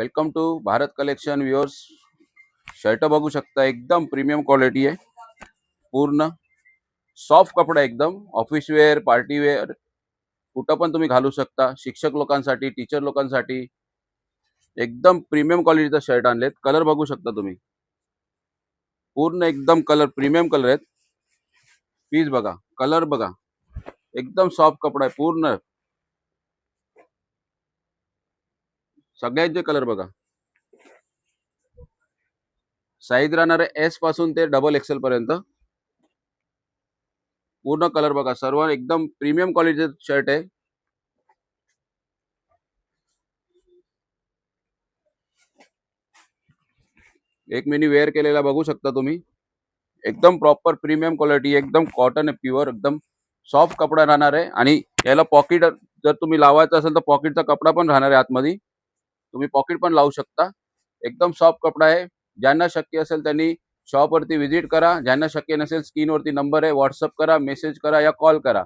Welcome to Bharat collection viewers. Shirt बघू शकता, एकदम प्रीमियम क्वालिटी आहे. पूर्ण सॉफ्ट कपडा, एकदम ऑफिस वेअर, पार्टी वेअर, कुठं पण तुम्ही घालू शकता. शिक्षक लोकांसाठी, टीचर लोकांसाठी एकदम प्रीमियम क्वालिटीचा शर्ट आणलेत. कलर बघू शकता तुम्ही, पूर्ण एकदम कलर प्रीमियम कलर आहेत. पीस बघा, कलर बघा, एकदम सॉफ्ट कपडा आहे. पूर्ण सगळ्यांचे कलर बघा. साईज राहणार आहे एस पासून ते XXL पर्यंत. पूर्ण कलर बघा, सर्व एकदम प्रीमियम क्वालिटीचे शर्ट आहे. एक मिनी वेअर केलेला बघू शकता तुम्ही, एकदम प्रॉपर प्रीमियम क्वालिटी, एकदम कॉटन आहे, प्युअर, एकदम सॉफ्ट कपडा राहणार आहे. आणि याला पॉकेट जर तुम्ही लावायचं असेल तर पॉकेटचा कपडा पण राहणार आहे आतमध्ये, तुम्ही पॉकेट पण लावू शकता. एकदम सॉफ्ट कपडा आहे. ज्यांना शक्य असेल त्यांनी शॉपवरती व्हिजिट करा. ज्यांना शक्य नसेल स्क्रीनवरती नंबर आहे, व्हॉट्सअप करा, मेसेज करा या कॉल करा.